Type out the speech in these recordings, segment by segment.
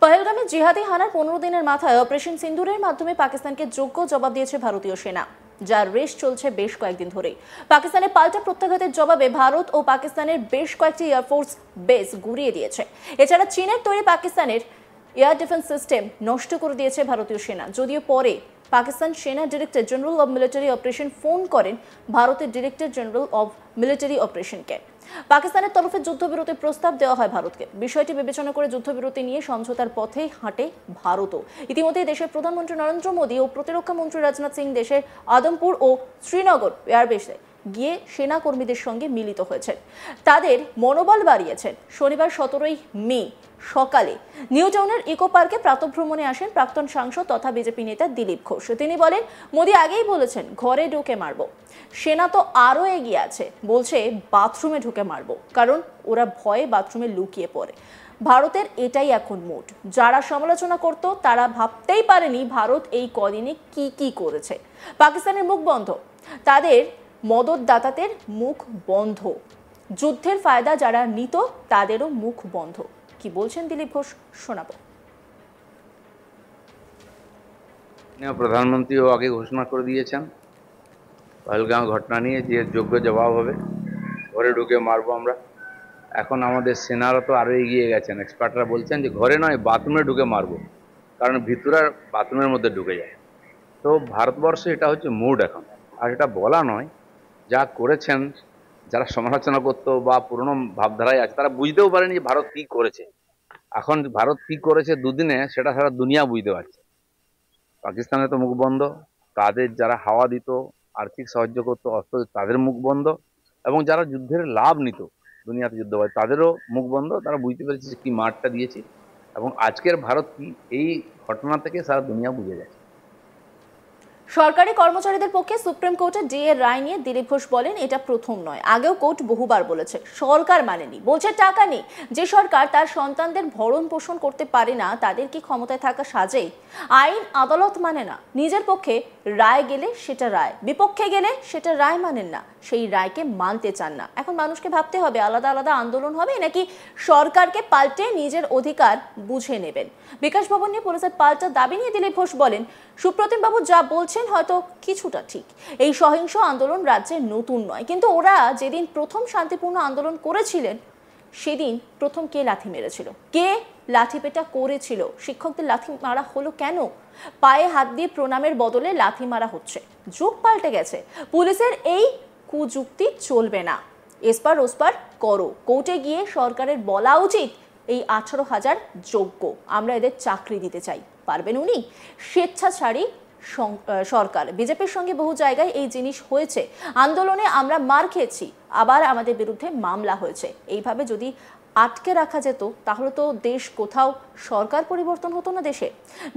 পহেলগামে জিহাদি হানার 15 দিনের মাথায় অপারেশন সিন্দুরের মাধ্যমে পাকিস্তানকে যোগ্য জবাব দিয়েছে ভারতীয় সেনা, যার রেশ চলছে বেশ কয়েকদিন ধরেই। পাকিস্তানের পাল্টা প্রত্যাঘাতের জবাবে ভারত ও পাকিস্তানের বেশ কয়েকটি এয়ারফোর্স বেস গুঁড়িয়ে দিয়েছে। এছাড়া চীনের তৈরি পাকিস্তানের এয়ার ডিফেন্স সিস্টেম নষ্ট করে দিয়েছে ভারতীয় সেনা। যদিও পরে পাকিস্তান সেনা director general of military operation phone করেন ভারতের ডিরেক্টর জেনারেল অব মিলিটারি অপারেশনকে। পাকিস্তানের তরফে যুদ্ধবিরতির প্রস্তাব দেওয়া হয় ভারতকে। বিষয়টি বিবেচনা করে যুদ্ধবিরতি নিয়ে সমঝোতার পথেই হাঁটে ভারতও। ইতিমধ্যে দেশের প্রধানমন্ত্রী নরেন্দ্র মোদী ও প্রতিরক্ষা মন্ত্রী রাজনাথ সিং দেশের আদমপুর ও শ্রীনগর এয়ারবেসে গিয়ে সেনা কর্মীদের সঙ্গে মিলিত হয়েছেন, তাদের মনোবল বাড়িয়েছেন। শনিবার 17 মে সকালে নিউ টাউনের ইকো পার্কে প্রাতঃভ্রমণে আসেন প্রাক্তন সাংসদ তথা বিজেপি নেতা দিলীপ ঘোষ। তিনি বলেন, মোদী আগেই বলেছেন ঘরে ঢুকে মারবো, সেনা তো আরো এগিয়ে আছে, বলছে বাথরুমে ঢুকে মারবো, কারণ ওরা ভয়ে বাথরুমে লুকিয়ে পড়ে। ভারতের এটাই এখন মুড। যারা সমালোচনা করত তারা ভাবতেই পারেনি ভারত এই কদিনে কি কি করেছে। পাকিস্তানের মুখ বন্ধ, তাদের মদতদাতাদের মুখ বন্ধ, যুদ্ধের ফায়দা যারা নিত তাদেরও মুখ বন্ধ। কি বলছেন দিলীপ ঘোষ, শোনাবো। প্রধানমন্ত্রীও আগে ঘোষণা করে দিয়েছেন পহেলগাঁও ঘটনা নিয়ে যে যোগ্য জবাব হবে, ঘরে ঢুকে মারবো আমরা। এখন আমাদের সেনারা তো আরো এগিয়ে গেছেন, এক্সপার্টরা বলছেন যে ঘরে নয় বাথরুমে ঢুকে মারবো, কারণ ভিতরে বাথরুমের মধ্যে ঢুকে যায়। তো ভারতবর্ষে এটা হচ্ছে মুড এখন, আর এটা বলা নয়। যা করেছেন যারা সমালোচনা করতো বা পুরনো ভাবধারায় আছে তারা বুঝতেও পারেনি যে ভারত কি করেছে। এখন ভারত কি করেছে দুদিনে সেটা সারা দুনিয়া বুঝতে পারছে। পাকিস্তানের তো মুখ বন্ধ, তাদের যারা হাওয়া দিত, আর্থিক সাহায্য করতো, অস্ত্র তাদের মুখ বন্ধ, এবং যারা যুদ্ধের লাভ নিত দুনিয়াতে যুদ্ধ হয় তাদেরও মুখ বন্ধ। তারা বুঝতে পেরেছে কি মারটা দিয়েছে, এবং আজকের ভারত কি এই ঘটনা থেকে সারা দুনিয়া বুঝে গেছে। সরকারি কর্মচারীদের পক্ষে সুপ্রিম কোর্টের ডিএ রায় নিয়ে দিলীপ ঘোষ বলেন, এটা প্রথম নয়, আগেও কোর্ট বহুবার বলেছে সরকার মানেনি, বলছে টাকা নেই। যে সরকার তার সন্তানদের ভরণ পোষণ করতে পারে না তাদের কি ক্ষমতায় থাকা সাজে? আইন আদালত মানে না, নিজের পক্ষে রায় গেলে সেটা রায়, বিপক্ষে গেলে সেটা রায় মানেন না, সেই রায়কে মানতে চান না। এখন মানুষকে ভাবতে হবে আলাদা আলাদা আন্দোলন হবে নাকি সরকারকে পাল্টে নিজের অধিকার বুঝে নেবেন। বিকাশ ভবন নিয়ে পুলিশের পাল্টা দাবি নিয়ে দিলীপ ঘোষ বলেন, সুপ্রতিম বাবু যা বলছেন হয়তো কিছুটা ঠিক। এই সহিংস আন্দোলন রাজ্যে নতুন নয়, কিন্তু ওরা যেদিন প্রথম শান্তিপূর্ণ আন্দোলন করেছিলেন সেদিন প্রথম কে লাথি মেরেছিল, কে লাঠিপেটা করেছিল, শিক্ষকদের লাথি মারা হলো কেন, পায়ে হাত দিয়ে প্রণামের বদলে লাথি মারা হচ্ছে। যুগ পাল্টে গেছে, পুলিশের এই কুযুক্তি চলবে না। এসপার ওসপার করো, কোর্টে গিয়ে সরকারের বলা উচিত এই 18,000 যোগ্য, আমরা এদের চাকরি দিতে চাই। পারবেন উনি? স্বেচ্ছাচারী সরকার। বিজেপির সঙ্গে বহু জায়গায় এই জিনিস হয়েছে, আন্দোলনে আমরা মার খেয়েছি, আবার আমাদের বিরুদ্ধে মামলা হয়েছে। এইভাবে যদি আটকে রাখা যেত তাহলে তো দেশ কোথাও সরকার পরিবর্তন হতো না দেশে।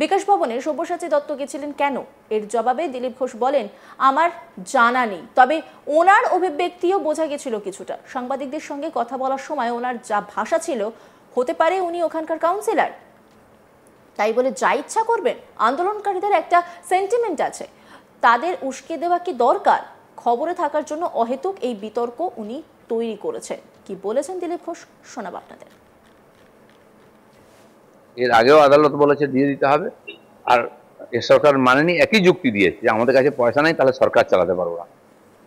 বিকাশ ভবনে সব্যসাচী দত্ত গেছিলেন কেন, এর জবাবে দিলীপ ঘোষ বলেন, আমার জানা নেই, তবে ওনার অভিব্যক্তিও বোঝা গেছিল কিছুটা। সাংবাদিকদের সঙ্গে কথা বলার সময় ওনার যা ভাষা ছিল, হতে পারে উনি ওখানকার কাউন্সিলর, তাই বলে যা ইচ্ছা করবেন। আন্দোলনকারীদের একটা সেন্টিমেন্ট আছে, তাদের উস্কে দেওয়া কি দরকার? খবরে থাকার জন্য অহেতুক এই বিতর্ক উনি তৈরি করেছেন। কি বলেছেন দিলীপ ঘোষ, শোনাব আপনাদের। এর আগেও আদালত বলেছে দিয়ে দিতে হবে, আর এ সরকার মানেনি, একই যুক্তি দিয়েছে যে আমাদের কাছে পয়সা নেই তাহলে সরকার চালাতে পারবো না।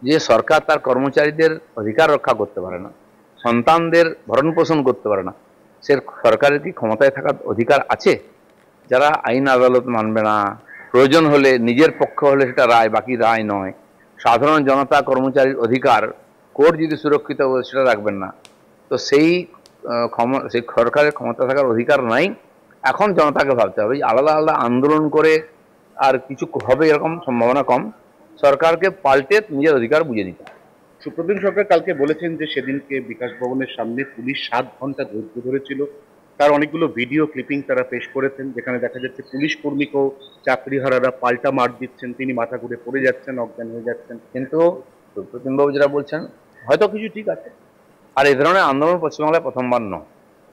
যে সরকার তার কর্মচারীদের অধিকার রক্ষা করতে পারে না, সন্তানদের ভরণ পোষণ করতে পারে না, সে সরকারের কি ক্ষমতায় থাকার অধিকার আছে? যারা আইন আদালত মানবে না, প্রয়োজন হলে নিজের পক্ষ হলে সেটা রায়, বাকি রায় নয়, সাধারণ জনতা কর্মচারীর অধিকার কোর্ট যদি সুরক্ষিত সেটা রাখবেন না, তো সেই সরকারের ক্ষমতা থাকার অধিকার নাই। এখন জনতাকে ভাবতে হবে আলাদা আলাদা আন্দোলন করে আর কিছু হবে এরকম সম্ভাবনা কম, সরকারকে পাল্টে নিজের অধিকার বুঝে দিতে। সুপ্রতিম সরকার কালকে বলেছেন যে সেদিনকে বিকাশ ভবনের সামনে পুলিশ 7 ঘন্টা ধৈর্য ধরেছিল, তার অনেকগুলো ভিডিও ক্লিপিং তারা পেশ করেছেন, যেখানে দেখা যাচ্ছে পুলিশ কর্মীকেও চাকরিহারারা পাল্টা মার দিচ্ছেন, তিনি মাথা ঘুরে পড়ে যাচ্ছেন, অজ্ঞান হয়ে যাচ্ছেন। কিন্তু সুপ্রতিমবাবু যেটা বলছেন হয়তো কিছু ঠিক আছে, আর এই ধরনের আন্দোলন পশ্চিমবাংলায় প্রথমবার নয়।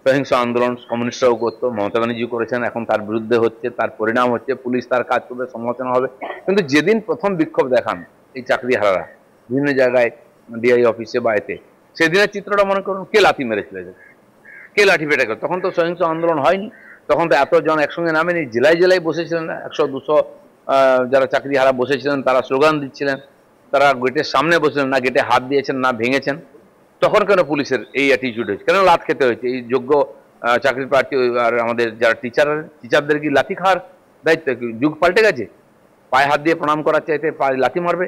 সহিংস আন্দোলন কমিউনিস্টরাও করতো, মমতা ব্যানার্জি করেছেন, এখন তার বিরুদ্ধে হচ্ছে, তার পরিণাম হচ্ছে পুলিশ তার কাজ করবে, সমালোচনা হবে। কিন্তু যেদিন প্রথম বিক্ষোভ দেখান এই চাকরিহারারা বিভিন্ন জায়গায় ডিআই অফিসে বা এতে, সেদিনের চিত্রটা মনে করুন, কে লাথি মেরেছিল, কে লাঠি পেটা করে, তখন তো সহিংস আন্দোলন হয়নি। তখন তো এতজন একসঙ্গে নামেনি, জেলায় জেলায় বসেছিলেন না, 100-200 যারা চাকরি হারা বসেছিলেন তারা স্লোগান দিচ্ছিলেন, তারা গেটের সামনে বসেছিলেন না, গেটে হাত দিয়েছেন না ভেঙেছেন। তখন কেন পুলিশের এই অ্যাটিটিউড হয়েছে, কেন লাথ খেতে হয়েছে? এই যোগ্য চাকরি প্রার্থী আর আমাদের যারা টিচারদের কি লাথি খাওয়ার দায়িত্ব? যুগ পাল্টে গেছে, পায়ে হাত দিয়ে প্রণাম করার চাইতে পায়ে লাথি মারবে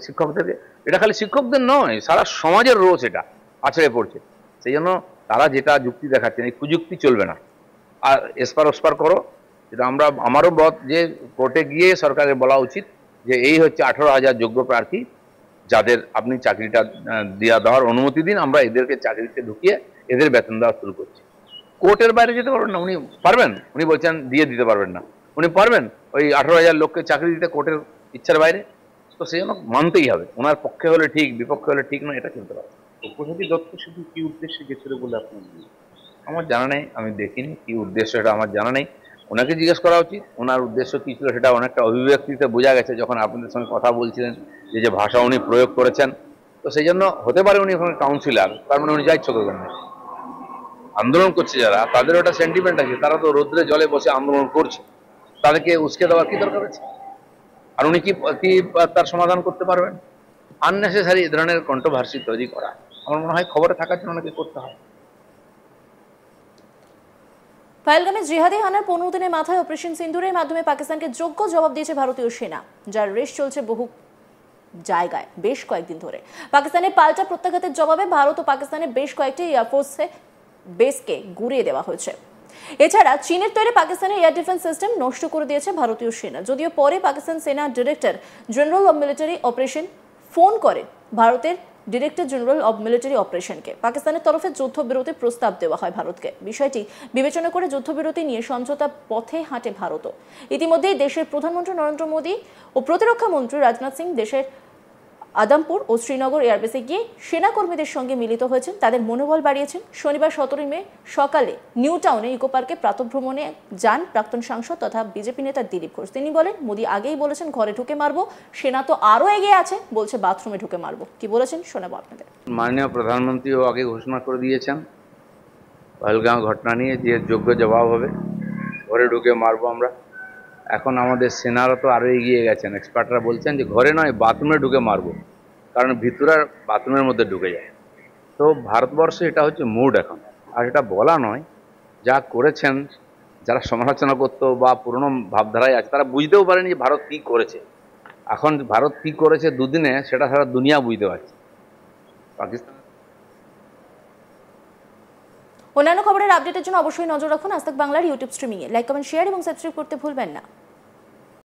শিক্ষকদেরকে? এটা খালি শিক্ষকদের নয়, সারা সমাজের রোষ এটা আছড়ে পড়ছে। সেই জন্য তারা যেটা যুক্তি দেখাচ্ছেন, এই কুযুক্তি চলবে না। আর এসপার ওসপার করো, যেটা আমারও মত যে কোর্টে গিয়ে সরকারের বলা উচিত যে এই হচ্ছে 18,000 যোগ্য প্রার্থী, যাদের আপনি চাকরিটা দেওয়ার অনুমতি দিন, আমরা এদেরকে চাকরিতে ঢুকিয়ে এদের বেতন দেওয়া শুরু করছি। কোর্টের বাইরে যেতে পারবেন না। উনি পারবেন? উনি বলছেন দিয়ে দিতে পারবেন না। উনি পারবেন ওই 18,000 লোককে চাকরি দিতে কোর্টের ইচ্ছার বাইরে? তো সেই জন্য মানতেই হবে, ওনার পক্ষে হলে ঠিক, বিপক্ষে হলে ঠিক নয়, এটা চিনতে পারবে। উপজাতি দত্ত শুধু কি উদ্দেশ্যে গেছিল বলে আপনার মনে হয়? আমার জানা নেই, আমি দেখিনি কি উদ্দেশ্য, এটা আমার জানা নেই। ওনাকে জিজ্ঞেস করা উচিত ওনার উদ্দেশ্য কি ছিল। সেটা অনেকটা অভিব্যক্তিতে বোঝা গেছে যখন আপনাদের সঙ্গে কথা বলছিলেন, যে ভাষা উনি প্রয়োগ করেছেন। তো সেই জন্য হতে পারে উনি ওখানে কাউন্সিলর, তার মানে উনি যা ইচ্ছা করবেন না। আন্দোলন করছে যারা, তাদের ওটা সেন্টিমেন্ট আছে, তারা তো রোদ্রে জলে বসে আন্দোলন করছে, তাদেরকে উস্কে দেওয়ার কি দরকার আছে? আর উনি কি কি তার সমাধান করতে পারবেন? আননেসেসারি এ ধরনের কন্ট্রোভার্সি তৈরি করা আমার মনে হয় খবরে থাকার জন্য ওনাকে করতে হয়। পহেলগামে জিহাদি হানার 15 দিনের মাথায় অপারেশন সিন্দুরের মাধ্যমে পাকিস্তানকে যোগ্য জবাব দিয়েছে ভারতীয় সেনা, যার রেশ চলছে বহু জায়গায় বেশ কয়েকদিন ধরে। পাকিস্তানের পাল্টা প্রত্যাঘাতের জবাবে ভারত ও পাকিস্তানের বেশ কয়েকটি এয়ারফোর্সে বেসকে গুঁড়িয়ে দেওয়া হয়েছে। এছাড়া চীনের তৈরি পাকিস্তানের এয়ার ডিফেন্স সিস্টেম নষ্ট করে দিয়েছে ভারতীয় সেনা। যদিও পরে পাকিস্তান সেনা director general of military operation phone করেন ভারতের ডিরেক্টর জেনারেল অব মিলিটারি অপারেশনকে। পাকিস্তানের তরফে যুদ্ধবিরতির প্রস্তাব দেওয়া হয় ভারতকে। বিষয়টি বিবেচনা করে যুদ্ধবিরতি নিয়ে সমঝোতার পথে হাঁটে ভারতও। ইতিমধ্যেই দেশের প্রধানমন্ত্রী নরেন্দ্র মোদী ও প্রতিরক্ষা মন্ত্রী রাজনাথ সিং দেশের আদমপুর ও শ্রীনগর এয়ারবেসে গিয়ে সেনাকর্মীদের সঙ্গে মিলিত হয়েছেন, তাদের মনোবল বাড়িয়েছেন। শনিবার 17 মে সকালে নিউ টাউনে ইকো পার্কে প্রাতঃভ্রমণে যান প্রাক্তন সাংসদ তথা বিজেপি নেতা দিলীপ ঘোষ। তিনি বলেন, মোদী আগেই বলেছেন ঘরে ঢুকে মারবো, সেনা তো আরো এগিয়ে আছে, বলছে বাথরুমে ঢুকে মারবো। কি বলেছেন শোনাবো আপনাদের। মাননীয় প্রধানমন্ত্রীও আগে ঘোষণা করে দিয়েছেন পহেলগাঁও ঘটনা নিয়ে যে যোগ্য জবাব হবে, ঘরে ঢুকে মারবো আমরা। এখন আমাদের সেনারা তো আরো এগিয়ে গেছেন, এক্সপার্টরা বলছেন যে ঘরে নয় বাথরুমে ঢুকে মারবো, কারণ ভিতরের বাথরুমের মধ্যে ঢুকে যায়। তো ভারতবর্ষে এটা হচ্ছে মুড এখন, আর এটা বলা নয়, যা করেছেন যারা সমালোচনা করতো বা পুরনো ভাবধারায় আছে তারা বুঝতেও পারেনি যে ভারত কি করেছে। এখন ভারত কি করেছে দুদিনে সেটা সারা দুনিয়া বুঝতে পারছে। পাকিস্তান অন্যান্য খবরের আপডেটের জন্য অবশ্যই নজর রাখুন আজ তাক বাংলার ইউটিউব স্ট্রিমিংয়ে। লাইক, কমেন্ট, শেয়ার এবং সাবস্ক্রাইব করতে ভুলবেন না।